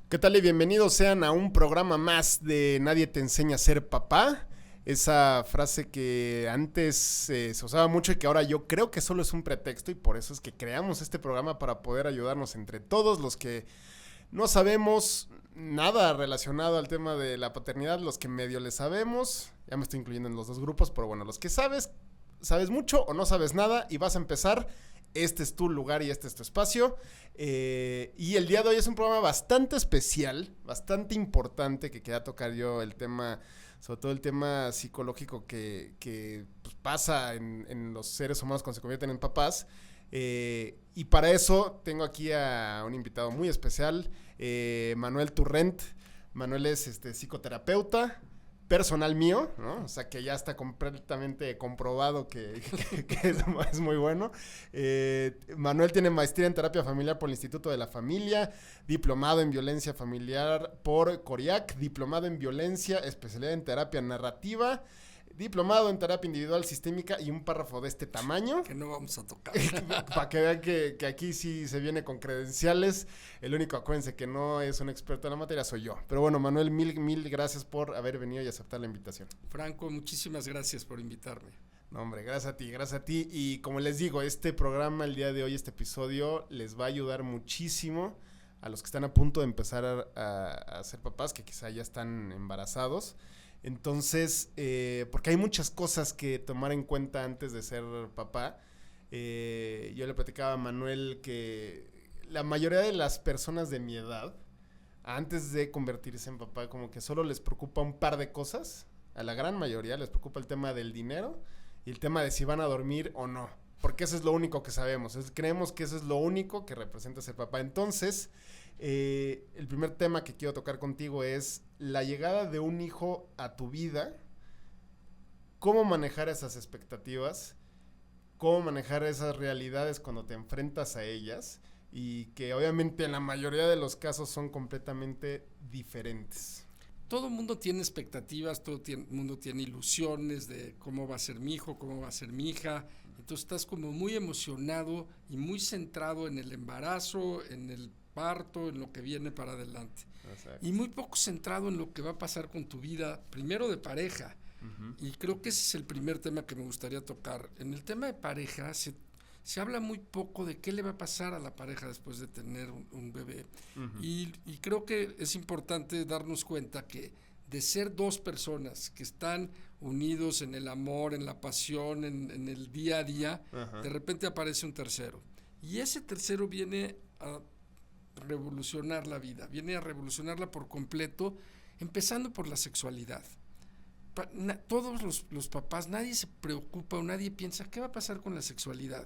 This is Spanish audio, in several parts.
¿Qué tal y bienvenidos sean a un programa más de Nadie te enseña a ser papá? Esa frase que antes se usaba mucho y que ahora yo creo que solo es un pretexto y por eso es que creamos este programa para poder ayudarnos entre todos los que no sabemos nada relacionado al tema de la paternidad, los que medio le sabemos, ya me estoy incluyendo en los dos grupos, pero bueno, los que sabes mucho o no sabes nada y vas a empezar. Este es tu lugar y este es tu espacio. Y el día de hoy es un programa bastante especial, bastante importante, que quería tocar yo el tema, sobre todo el tema psicológico que pues, pasa en los seres humanos cuando se convierten en papás. Y para eso tengo aquí a un invitado muy especial, Manuel Turrent. Manuel es psicoterapeuta personal mío, ¿no? O sea, que ya está completamente comprobado que es muy bueno. Manuel tiene maestría en terapia familiar por el Instituto de la Familia, diplomado en violencia familiar por CORIAC, diplomado en violencia, especialidad en terapia narrativa, diplomado en terapia individual sistémica y un párrafo de este tamaño. Que no vamos a tocar. Para que vean que aquí sí se viene con credenciales. El único, acuérdense, que no es un experto en la materia soy yo. Pero bueno, Manuel, mil gracias por haber venido y aceptar la invitación. Franco, muchísimas gracias por invitarme. No, hombre, gracias a ti. Y como les digo, este programa, el día de hoy, este episodio, les va a ayudar muchísimo a los que están a punto de empezar a ser papás, que quizá ya están embarazados. Entonces, porque hay muchas cosas que tomar en cuenta antes de ser papá. Yo le platicaba a Manuel que la mayoría de las personas de mi edad, antes de convertirse en papá, como que solo les preocupa un par de cosas. A la gran mayoría les preocupa el tema del dinero y el tema de si van a dormir o no. Porque eso es lo único que sabemos. Creemos que eso es lo único que representa ser papá. Entonces, el primer tema que quiero tocar contigo es la llegada de un hijo a tu vida. ¿Cómo manejar esas expectativas? ¿Cómo manejar esas realidades cuando te enfrentas a ellas? Y que obviamente en la mayoría de los casos son completamente diferentes. Todo el mundo tiene expectativas, el mundo tiene ilusiones de cómo va a ser mi hijo, cómo va a ser mi hija. Entonces estás como muy emocionado y muy centrado en el embarazo, en el parto, en lo que viene para adelante. Exacto. Y muy poco centrado en lo que va a pasar con tu vida, primero de pareja. Y creo que ese es el primer tema que me gustaría tocar. En el tema de pareja se habla muy poco de qué le va a pasar a la pareja después de tener un bebé. Y creo que es importante darnos cuenta que de ser dos personas que están unidos en el amor, en la pasión, en el día a día, de repente aparece un tercero. Y ese tercero viene a revolucionar la vida, viene a revolucionarla por completo, empezando por la sexualidad. Todos los papás, nadie se preocupa o nadie piensa qué va a pasar con la sexualidad.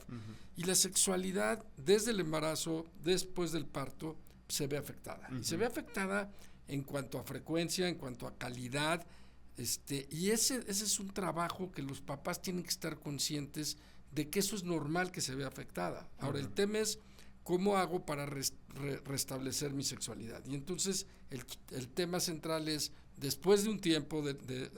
Y la sexualidad desde el embarazo, después del parto, se ve afectada. Y se ve afectada en cuanto a frecuencia, en cuanto a calidad. Y ese es un trabajo que los papás tienen que estar conscientes de que eso es normal que se vea afectada. Ahora, el tema es ¿cómo hago para restablecer mi sexualidad? Y entonces el tema central es, después de un tiempo,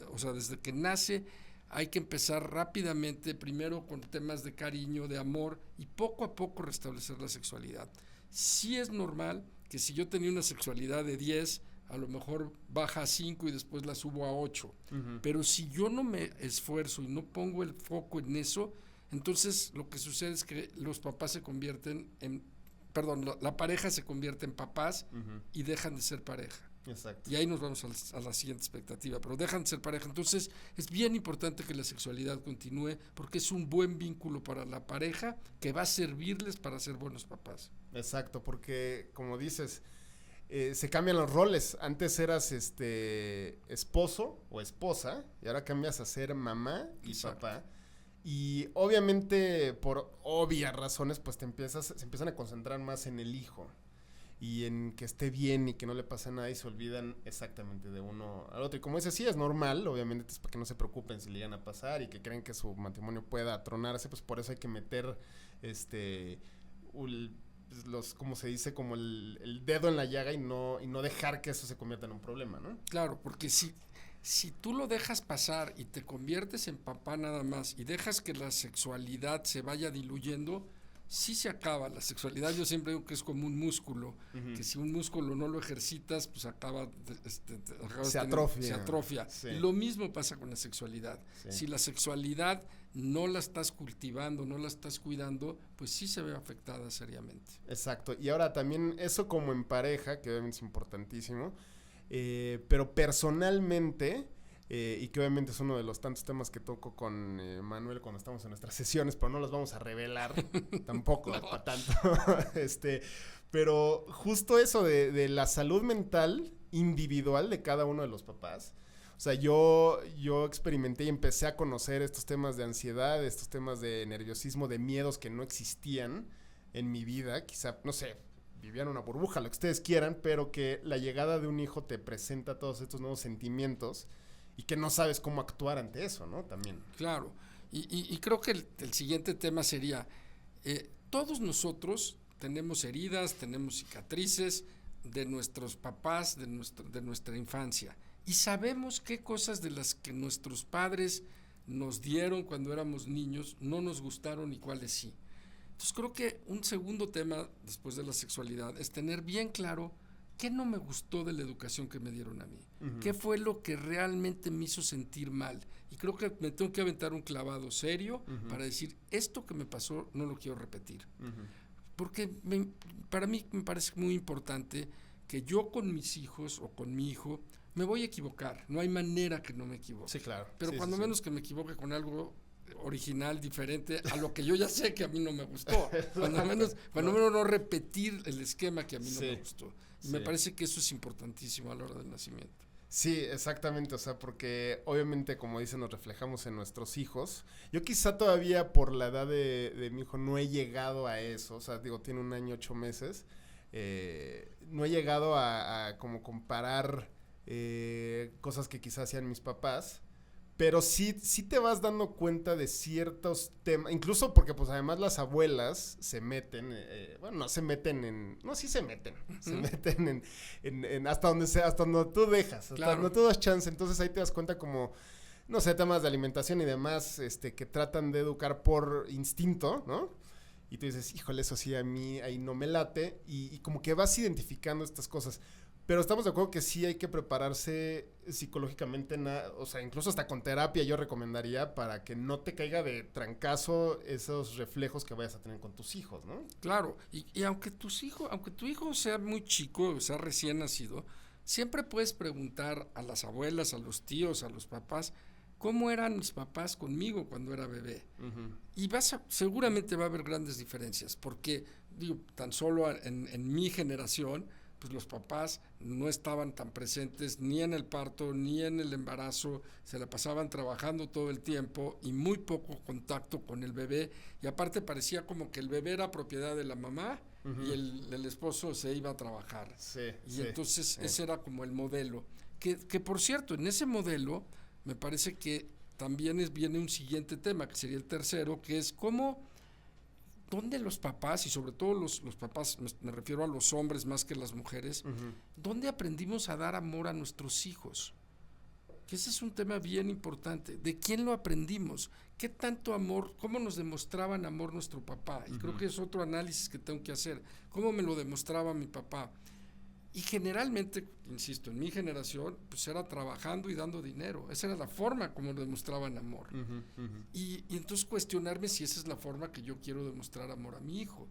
o sea, desde que nace, hay que empezar rápidamente, primero con temas de cariño, de amor, y poco a poco restablecer la sexualidad. Sí es normal que si yo tenía una sexualidad de 10, a lo mejor baja a 5 y después la subo a 8. Pero si yo no me esfuerzo y no pongo el foco en eso, entonces lo que sucede es que los papás se convierten en, la pareja se convierte en papás y dejan de ser pareja. Exacto. Y ahí nos vamos a la siguiente expectativa, pero dejan de ser pareja. Entonces es bien importante que la sexualidad continúe porque es un buen vínculo para la pareja que va a servirles para ser buenos papás. Exacto, porque como dices, se cambian los roles. Antes eras esposo o esposa y ahora cambias a ser mamá y Exacto. Papá. Y obviamente por obvias razones pues se empiezan a concentrar más en el hijo y en que esté bien y que no le pase nada y se olvidan exactamente de uno al otro. Y como dices, sí, es normal, obviamente es para que no se preocupen si le llegan a pasar y que creen que su matrimonio pueda tronarse, pues por eso hay que meter ¿cómo se dice? Como el dedo en la llaga y no dejar que eso se convierta en un problema, ¿no? Claro, porque si tú lo dejas pasar y te conviertes en papá nada más y dejas que la sexualidad se vaya diluyendo, sí se acaba. La sexualidad yo siempre digo que es como un músculo, que si un músculo no lo ejercitas, pues Se atrofia. Se atrofia. Sí. Y lo mismo pasa con la sexualidad. Sí. Si la sexualidad no la estás cultivando, no la estás cuidando, pues sí se ve afectada seriamente. Exacto. Y ahora también eso como en pareja, que obviamente es importantísimo, pero personalmente, y que obviamente es uno de los tantos temas que toco con Manuel cuando estamos en nuestras sesiones, pero no los vamos a revelar tampoco, no. Para tanto. Pero justo eso de la salud mental individual de cada uno de los papás. O sea, yo experimenté y empecé a conocer estos temas de ansiedad, estos temas de nerviosismo, de miedos que no existían en mi vida. Quizá, no sé, vivían una burbuja, lo que ustedes quieran, pero que la llegada de un hijo te presenta todos estos nuevos sentimientos y que no sabes cómo actuar ante eso, ¿no? También. Claro. Y creo que el siguiente tema sería, todos nosotros tenemos heridas, tenemos cicatrices de nuestros papás, de nuestra infancia. Y sabemos qué cosas de las que nuestros padres nos dieron cuando éramos niños no nos gustaron y cuáles sí. Entonces creo que un segundo tema después de la sexualidad es tener bien claro qué no me gustó de la educación que me dieron a mí. ¿Qué fue lo que realmente me hizo sentir mal? Y creo que me tengo que aventar un clavado serio para decir, esto que me pasó no lo quiero repetir. Porque para mí me parece muy importante que yo con mis hijos o con mi hijo me voy a equivocar. No hay manera que no me equivoque. Sí, claro. Pero sí, cuando menos que me equivoque con algo original, diferente a lo que yo ya sé que a mí no me gustó. Cuando menos no repetir el esquema que a mí no me gustó. Y me parece que eso es importantísimo a la hora del nacimiento. Sí, exactamente, o sea, porque obviamente, como dicen, nos reflejamos en nuestros hijos. Yo quizá todavía por la edad de mi hijo no he llegado a eso, o sea, digo, tiene 1 año, 8 meses, no he llegado a como comparar cosas que quizás hacían mis papás, pero sí te vas dando cuenta de ciertos temas, incluso porque pues además las abuelas se meten, se meten en hasta donde sea, hasta donde tú dejas, hasta donde tú das chance, entonces ahí te das cuenta como, no sé, temas de alimentación y demás, que tratan de educar por instinto, ¿no? Y tú dices, híjole, eso sí a mí ahí no me late, y como que vas identificando estas cosas. Pero estamos de acuerdo que sí hay que prepararse psicológicamente, o sea, incluso hasta con terapia yo recomendaría para que no te caiga de trancazo esos reflejos que vayas a tener con tus hijos, ¿no? Claro, y aunque tu hijo sea muy chico, sea recién nacido, siempre puedes preguntar a las abuelas, a los tíos, a los papás, ¿cómo eran mis papás conmigo cuando era bebé? Y seguramente va a haber grandes diferencias, porque, digo, tan solo en mi generación, pues los papás no estaban tan presentes ni en el parto ni en el embarazo, se la pasaban trabajando todo el tiempo y muy poco contacto con el bebé, y aparte parecía como que el bebé era propiedad de la mamá y el esposo se iba a trabajar. Entonces ese era como el modelo, que por cierto, en ese modelo me parece que también viene un siguiente tema, que sería el tercero, que es ¿dónde los papás, y sobre todo los papás, me refiero a los hombres más que las mujeres, dónde aprendimos a dar amor a nuestros hijos? Que ese es un tema bien importante. ¿De quién lo aprendimos? ¿Qué tanto amor, cómo nos demostraban amor nuestro papá? Y creo que es otro análisis que tengo que hacer. ¿Cómo me lo demostraba mi papá? Y generalmente, insisto, en mi generación, pues era trabajando y dando dinero. Esa era la forma como demostraban amor. Y entonces cuestionarme si esa es la forma que yo quiero demostrar amor a mi hijo.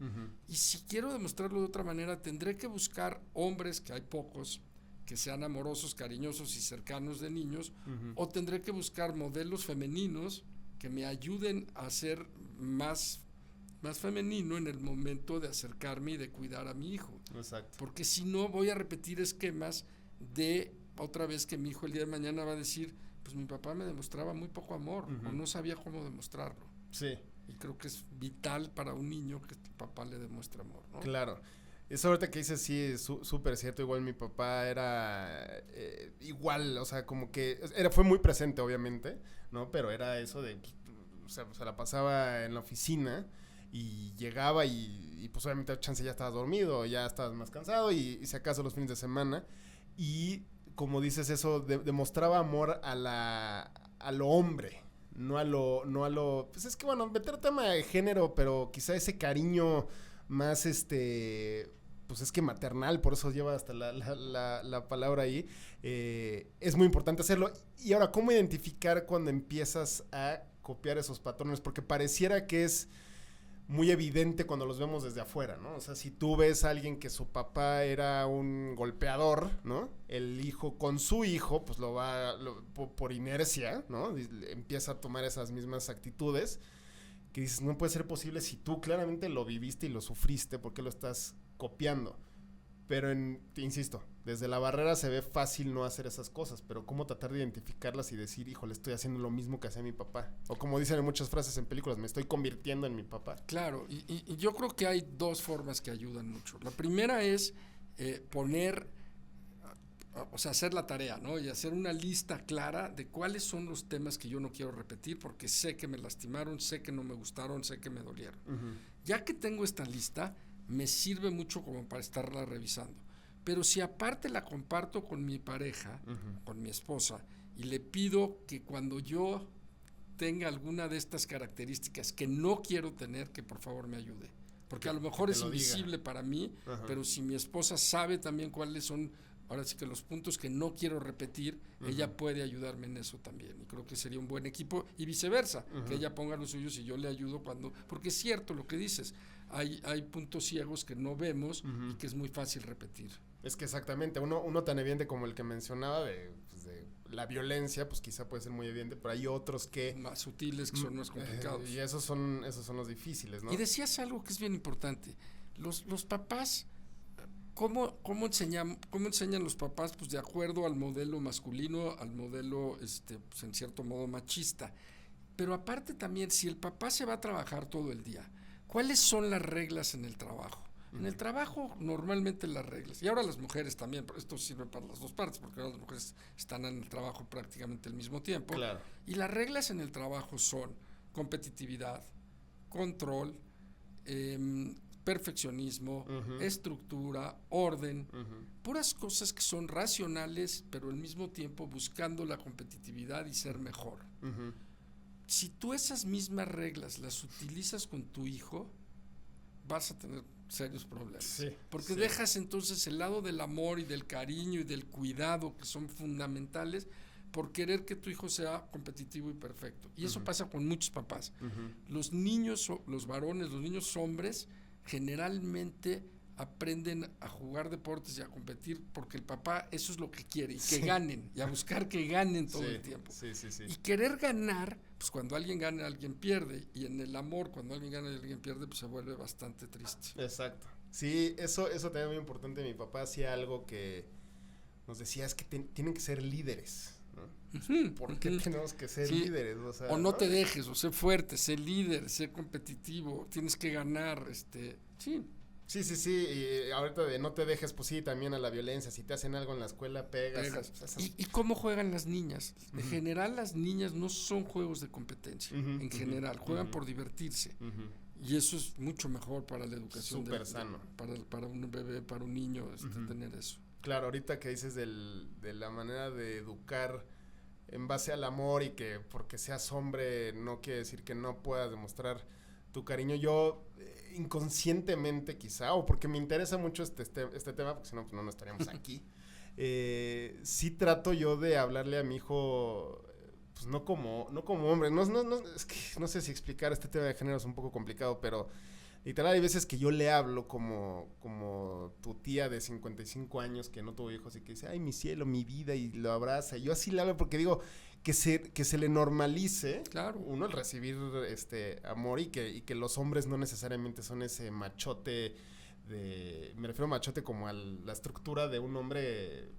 Y si quiero demostrarlo de otra manera, tendré que buscar hombres, que hay pocos, que sean amorosos, cariñosos y cercanos de niños, o tendré que buscar modelos femeninos que me ayuden a ser más femenino en el momento de acercarme y de cuidar a mi hijo. Exacto. Porque si no, voy a repetir esquemas de otra vez que mi hijo el día de mañana va a decir, pues mi papá me demostraba muy poco amor, o no sabía cómo demostrarlo. Sí. Y creo que es vital para un niño que tu papá le demuestre amor, ¿no? Claro. Eso ahorita que dices, sí, es súper cierto. Igual mi papá era igual, o sea, como que fue muy presente, obviamente, ¿no? Pero era eso de, pues, o sea, se la pasaba en la oficina y llegaba y pues obviamente chance ya estabas dormido, ya estabas más cansado y si acaso los fines de semana, y como dices eso, demostraba amor a lo hombre, pues es que bueno, meter tema de género, pero quizá ese cariño más pues es que maternal, por eso lleva hasta la palabra ahí, es muy importante hacerlo. Y ahora, ¿cómo identificar cuando empiezas a copiar esos patrones? Porque pareciera que es muy evidente cuando los vemos desde afuera, ¿no? O sea, si tú ves a alguien que su papá era un golpeador, ¿no? El hijo con su hijo, pues por inercia, ¿no? Empieza a tomar esas mismas actitudes que dices, no puede ser posible si tú claramente lo viviste y lo sufriste, ¿por qué lo estás copiando? Pero te insisto, desde la barrera se ve fácil no hacer esas cosas, pero cómo tratar de identificarlas y decir, híjole, estoy haciendo lo mismo que hacía mi papá. O como dicen en muchas frases en películas, me estoy convirtiendo en mi papá. Claro, y yo creo que hay dos formas que ayudan mucho. La primera es hacer la tarea, ¿no? Y hacer una lista clara de cuáles son los temas que yo no quiero repetir porque sé que me lastimaron, sé que no me gustaron, sé que me dolieron. Uh-huh. Ya que tengo esta lista, me sirve mucho como para estarla revisando. Pero si aparte la comparto con mi pareja, uh-huh, con mi esposa, y le pido que cuando yo tenga alguna de estas características que no quiero tener, que por favor me ayude. Porque a lo mejor es invisible para mí, uh-huh, pero si mi esposa sabe también cuáles son, ahora sí que los puntos que no quiero repetir, uh-huh, ella puede ayudarme en eso también. Y creo que sería un buen equipo y viceversa, uh-huh, que ella ponga los suyos y yo le ayudo porque es cierto lo que dices. Hay puntos ciegos que no vemos, uh-huh, y que es muy fácil repetir. Es que exactamente, uno tan evidente como el que mencionaba de la violencia, pues quizá puede ser muy evidente, pero hay otros que... más sutiles, que son más complicados. Y esos son los difíciles, ¿no? Y decías algo que es bien importante. Los papás, ¿cómo enseñan los papás? Pues de acuerdo al modelo masculino, al modelo, pues en cierto modo machista. Pero aparte también, si el papá se va a trabajar todo el día, ¿cuáles son las reglas en el trabajo? En el trabajo, normalmente las reglas, y ahora las mujeres también, pero esto sirve para las dos partes, porque ahora las mujeres están en el trabajo prácticamente al mismo tiempo. Claro. Y las reglas en el trabajo son competitividad, control, perfeccionismo, uh-huh, estructura, orden, uh-huh, puras cosas que son racionales, pero al mismo tiempo buscando la competitividad y ser mejor. Uh-huh. Si tú esas mismas reglas las utilizas con tu hijo, vas a tener serios problemas. Sí, porque sí, dejas entonces el lado del amor y del cariño y del cuidado, que son fundamentales, por querer que tu hijo sea competitivo y perfecto. Y eso, uh-huh, pasa con muchos papás. Uh-huh. Los niños, los varones, los niños hombres, generalmente aprenden a jugar deportes y a competir porque el papá eso es lo que quiere, y que sí, ganen, y a buscar que ganen todo, sí, el tiempo. Sí. Y querer ganar, pues cuando alguien gana, alguien pierde, y en el amor, cuando alguien gana y alguien pierde, pues se vuelve bastante triste. Exacto. Sí, eso también es muy importante. Mi papá hacía algo que nos decía, es que tienen que ser líderes, ¿no? Uh-huh, ¿por qué, uh-huh, tenemos que ser, sí, líderes? O no te dejes, o sé fuerte, sé líder, sé competitivo, tienes que ganar, sí. Sí, y ahorita de no te dejes, pues sí, también a la violencia, si te hacen algo en la escuela, pegas. ¿Y cómo juegan las niñas? Uh-huh. En general las niñas no son juegos de competencia, uh-huh, en general, juegan, uh-huh, por divertirse, uh-huh, y eso es mucho mejor para la educación. Súper sano. Para un bebé, para un niño, uh-huh, tener eso. Claro, ahorita que dices de la manera de educar en base al amor y que porque seas hombre no quiere decir que no puedas demostrar tu cariño, yo inconscientemente quizá, o porque me interesa mucho este tema, porque si no, pues no estaríamos aquí, sí trato yo de hablarle a mi hijo, pues no como hombre, no, es que no sé si explicar este tema de género es un poco complicado, pero literal hay veces que yo le hablo como tu tía de 55 años que no tuvo hijos y que dice, ay, mi cielo, mi vida, y lo abraza, y yo así le hablo porque digo, que se le normalice, claro, uno, el recibir amor y que los hombres no necesariamente son ese machote me refiero a machote como a la estructura de un hombre,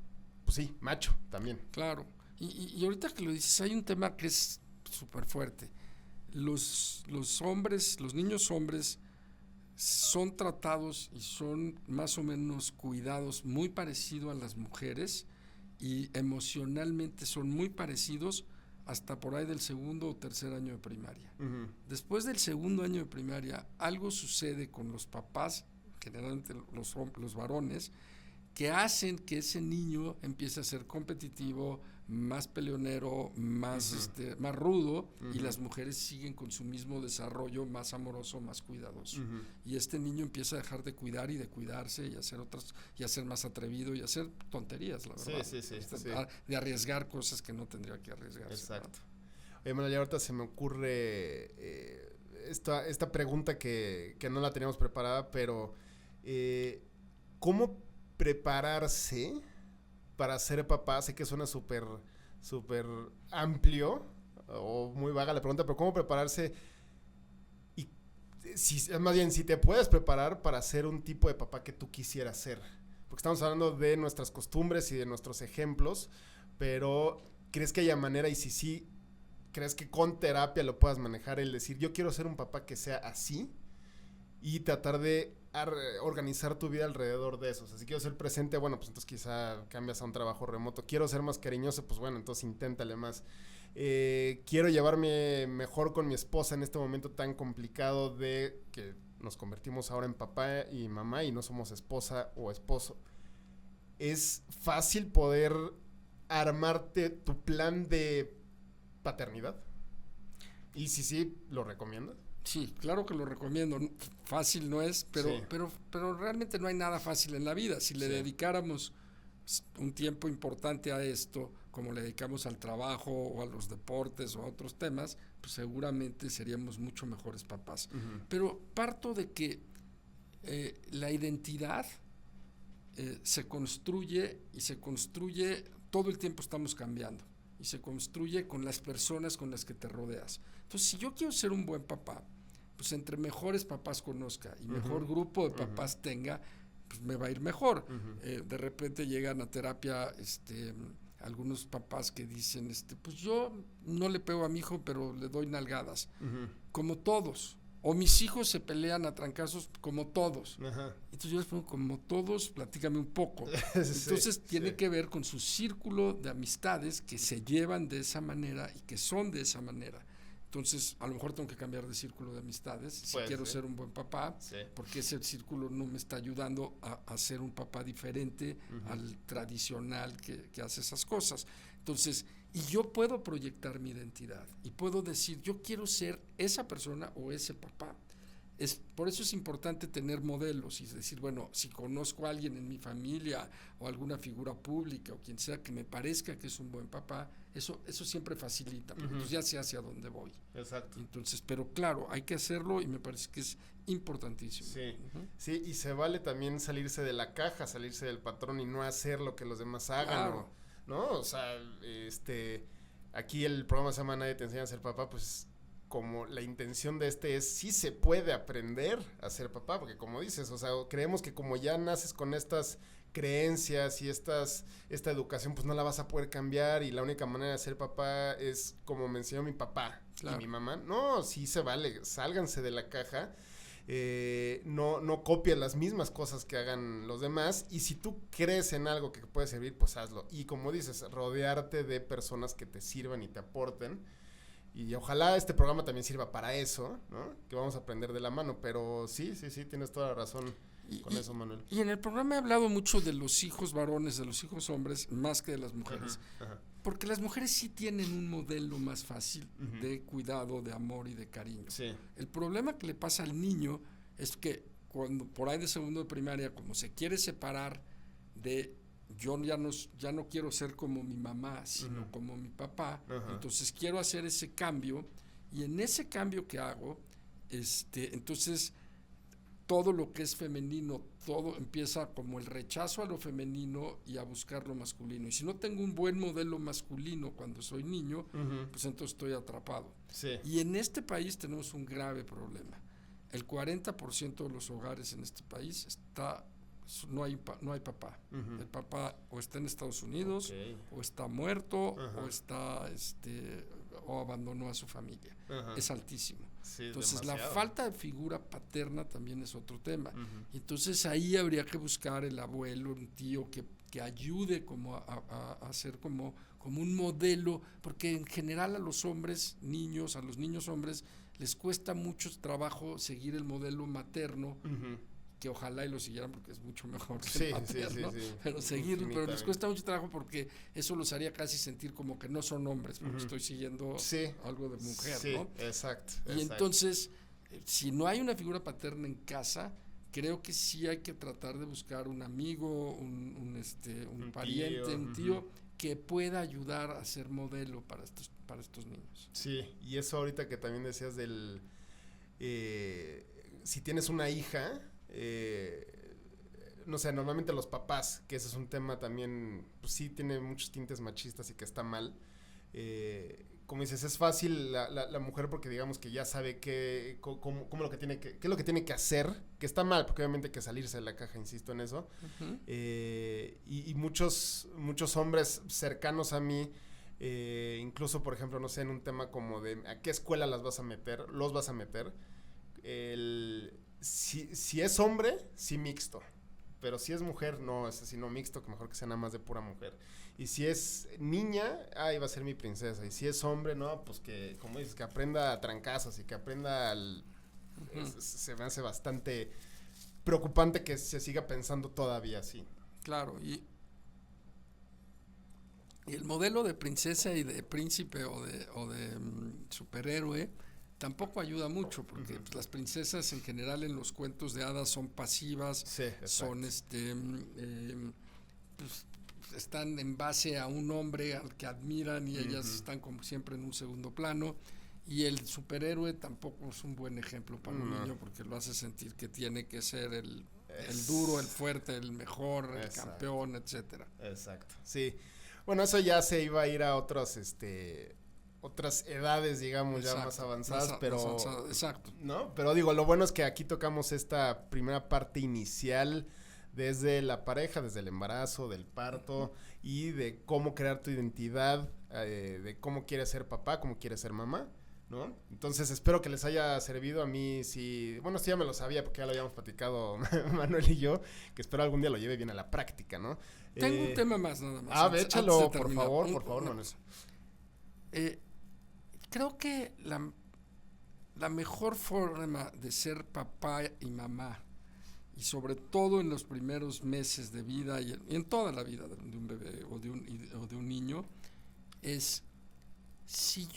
pues sí, macho también. Claro, y ahorita que lo dices, hay un tema que es súper fuerte. Los hombres, los niños hombres son tratados y son más o menos cuidados muy parecido a las mujeres, y emocionalmente son muy parecidos hasta por ahí del segundo o tercer año de primaria. Uh-huh. Después del segundo año de primaria, algo sucede con los papás, generalmente los varones, que hacen que ese niño empiece a ser competitivo, más peleonero, más rudo, y las mujeres siguen con su mismo desarrollo más amoroso, más cuidadoso. Y este niño empieza a dejar de cuidar y de cuidarse y hacer otras, y a ser más atrevido y a hacer tonterías, la verdad. Sí. De arriesgar cosas que no tendría que arriesgar. Exacto. Oye, Manuel, y ahorita se me ocurre esta pregunta que no la teníamos preparada, pero ¿cómo prepararse para ser papá? Sé que suena súper amplio o muy vaga la pregunta, pero ¿cómo prepararse? Y más bien, si te puedes preparar para ser un tipo de papá que tú quisieras ser. Porque estamos hablando de nuestras costumbres y de nuestros ejemplos, pero ¿crees que haya manera? Y si sí, ¿crees que con terapia lo puedas manejar? El decir, yo quiero ser un papá que sea así y tratar de organizar tu vida alrededor de eso. O sea, si quiero ser presente, bueno, pues entonces quizá cambias a un trabajo remoto. Quiero ser más cariñoso, pues bueno, entonces inténtale más. Quiero llevarme mejor con mi esposa en este momento tan complicado de que nos convertimos ahora en papá y mamá y no somos esposa o esposo. Es fácil poder armarte tu plan de paternidad. Y sí, ¿lo recomiendas? Sí, claro que lo recomiendo. Fácil no es, pero realmente no hay nada fácil en la vida. Si le dedicáramos un tiempo importante a esto, como le dedicamos al trabajo o a los deportes o a otros temas, pues seguramente seríamos mucho mejores papás. Pero parto de que la identidad se construye todo el tiempo estamos cambiando. Y se construye con las personas con las que te rodeas. Entonces, si yo quiero ser un buen papá, pues entre mejores papás conozca y mejor grupo de papás tenga, pues me va a ir mejor. De repente llegan a terapia algunos papás que dicen, pues yo no le pego a mi hijo, pero le doy nalgadas. Como todos. O mis hijos se pelean a trancazos como todos. Entonces yo les pongo como todos, platícame un poco. Entonces tiene que ver con su círculo de amistades que se llevan de esa manera y que son de esa manera. Entonces a lo mejor tengo que cambiar de círculo de amistades si quiero ser un buen papá, porque ese círculo no me está ayudando a ser un papá diferente al tradicional que hace esas cosas. Entonces, y yo puedo proyectar mi identidad y puedo decir, yo quiero ser esa persona o ese papá. Por eso es importante tener modelos y decir, bueno, si conozco a alguien en mi familia o alguna figura pública o quien sea que me parezca que es un buen papá, eso siempre facilita, porque pues ya sé hacia dónde voy. Exacto. Entonces, pero claro, hay que hacerlo y me parece que es importantísimo. Sí, y se vale también salirse de la caja, salirse del patrón y no hacer lo que los demás hagan. Claro. ¿No? O sea, aquí el programa se llama Nadie te enseña a ser papá, pues como la intención de es, sí se puede aprender a ser papá, porque como dices, o sea, creemos que como ya naces con estas creencias y esta educación, pues no la vas a poder cambiar y la única manera de ser papá es como me enseñó mi papá y mi mamá. No, sí se vale, sálganse de la caja. No copies las mismas cosas que hagan los demás y si tú crees en algo que puede servir, pues hazlo. Y como dices, rodearte de personas que te sirvan y te aporten. Y ojalá este programa también sirva para eso, ¿no? Que vamos a aprender de la mano, pero sí, tienes toda la razón con eso, Manuel. Y en el programa he hablado mucho de los hijos varones, de los hijos hombres, más que de las mujeres. Porque las mujeres sí tienen un modelo más fácil de cuidado, de amor y de cariño. El problema que le pasa al niño es que cuando por ahí de segundo de primaria, como se quiere separar de yo ya no quiero ser como mi mamá, sino como mi papá, entonces quiero hacer ese cambio y en ese cambio que hago, entonces todo lo que es femenino, todo empieza como el rechazo a lo femenino y a buscar lo masculino. Y si no tengo un buen modelo masculino cuando soy niño, pues entonces estoy atrapado. Y en este país tenemos un grave problema. El 40% de los hogares en este país no hay papá. El papá o está en Estados Unidos, o está muerto, o está o abandonó a su familia. Es altísimo. Entonces demasiado. La falta de figura paterna también es otro tema. Entonces ahí habría que buscar el abuelo, un tío que ayude como a ser como un modelo, porque en general a los niños hombres les cuesta mucho trabajo seguir el modelo materno. que ojalá y lo siguieran porque es mucho mejor que Sí, el materno, sí. pero seguirlo, pero les cuesta mucho trabajo porque eso los haría casi sentir como que no son hombres, porque estoy siguiendo algo de mujer, ¿no? Exacto. Y entonces, si no hay una figura paterna en casa, creo que sí hay que tratar de buscar un amigo, un pariente, un tío que pueda ayudar a ser modelo para estos niños. Sí, y eso ahorita que también decías del si tienes una hija, no sé, normalmente los papás, que ese es un tema también, pues sí tiene muchos tintes machistas y que está mal. Como dices, es fácil la mujer porque digamos que ya sabe cómo lo que tiene qué es lo que tiene que hacer, que está mal, porque obviamente hay que salirse de la caja, insisto en eso. Y muchos hombres cercanos a mí, incluso por ejemplo, no sé, en un tema como de a qué escuela los vas a meter, si es hombre, sí mixto. Pero si es mujer, no, es así, no mixto, que mejor que sea nada más de pura mujer. Y si es niña, va a ser mi princesa. Y si es hombre, no, pues que, como dices, que aprenda a trancazos y que aprenda se me hace bastante preocupante que se siga pensando todavía así. Claro, y el modelo de princesa y de príncipe o de superhéroe tampoco ayuda mucho, porque pues, las princesas en general en los cuentos de hadas son pasivas, son pues, están en base a un hombre al que admiran y ellas están como siempre en un segundo plano, y el superhéroe tampoco es un buen ejemplo para un niño porque lo hace sentir que tiene que ser el duro, el fuerte, el mejor, el campeón, etcétera. Exacto, sí. Bueno, eso ya se iba a ir a otras edades, digamos, ya más avanzadas, pero exacto. ¿no? Pero digo, lo bueno es que aquí tocamos esta primera parte inicial desde la pareja, desde el embarazo, del parto y de cómo crear tu identidad, de cómo quieres ser papá, cómo quieres ser mamá, ¿no? Entonces espero que les haya servido. A mí sí, bueno, esto ya me lo sabía porque ya lo habíamos platicado Manuel y yo, que espero algún día lo lleve bien a la práctica, ¿no? Tengo un tema más nada más. Échalo, por favor, Manuel. Creo que la mejor forma de ser papá y mamá, y sobre todo en los primeros meses de vida y en toda la vida de un bebé o de un niño, es si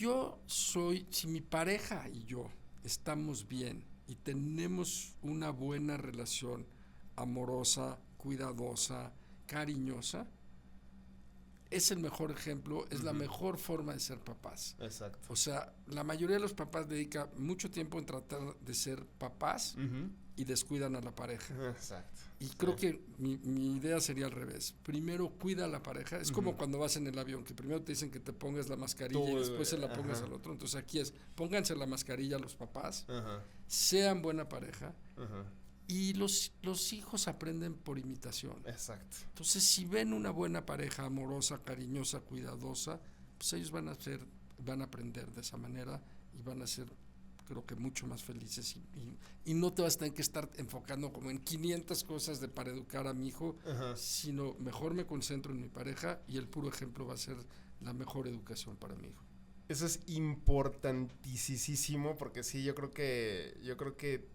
mi pareja y yo estamos bien y tenemos una buena relación amorosa, cuidadosa, cariñosa, es el mejor ejemplo, es la mejor forma de ser papás. Exacto. O sea, la mayoría de los papás dedican mucho tiempo en tratar de ser papás y descuidan a la pareja. Exacto. Y creo que mi idea sería al revés. Primero cuida a la pareja. Es como cuando vas en el avión, que primero te dicen que te pongas la mascarilla y después se la pongas al otro. Entonces aquí pónganse la mascarilla a los papás, sean buena pareja. Y los hijos aprenden por imitación. Exacto. Entonces, si ven una buena pareja amorosa, cariñosa, cuidadosa, pues ellos van a aprender de esa manera y van a ser, creo que, mucho más felices. Y no te vas a tener que estar enfocando como en 500 cosas para educar a mi hijo, sino mejor me concentro en mi pareja y el puro ejemplo va a ser la mejor educación para mi hijo. Eso es importantísimo porque sí, yo creo que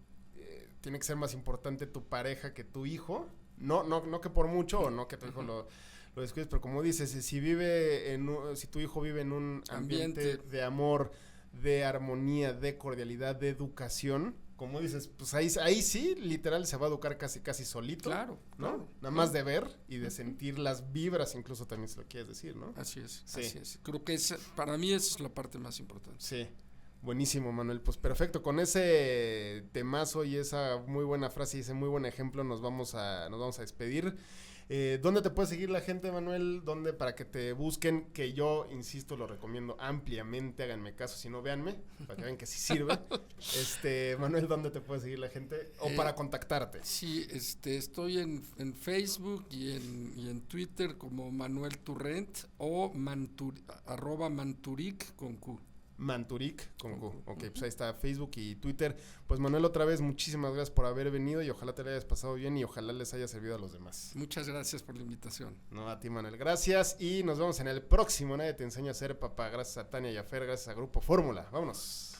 tiene que ser más importante tu pareja que tu hijo. No que por mucho, o no que tu hijo lo descuides, pero como dices, si tu hijo vive en un ambiente de amor, de armonía, de cordialidad, de educación, como dices, pues ahí sí, literal, se va a educar casi solito. Claro, ¿no? Claro. Nada más de ver y de sentir las vibras, incluso también se lo quieres decir, ¿no? Así es. Creo que para mí esa es la parte más importante. Sí. Buenísimo, Manuel. Pues perfecto. Con ese temazo y esa muy buena frase y ese muy buen ejemplo nos vamos a despedir. ¿Dónde te puede seguir la gente, Manuel? ¿Dónde para que te busquen? Que yo, insisto, lo recomiendo ampliamente. Háganme caso, si no, véanme, para que vean que sí sirve. Manuel, ¿dónde te puede seguir la gente? O para contactarte. Sí, estoy en Facebook y en Twitter como Manuel Turrent o @Manturic con Q. Manturic con Q. Ok, pues ahí está Facebook y Twitter. Pues Manuel, otra vez muchísimas gracias por haber venido y ojalá te lo hayas pasado bien y ojalá les haya servido a los demás. Muchas gracias por la invitación. No, a ti, Manuel, gracias y nos vemos en el próximo Nadie te enseña a ser papá. Gracias a Tania y a Fer, gracias a Grupo Fórmula. Vámonos.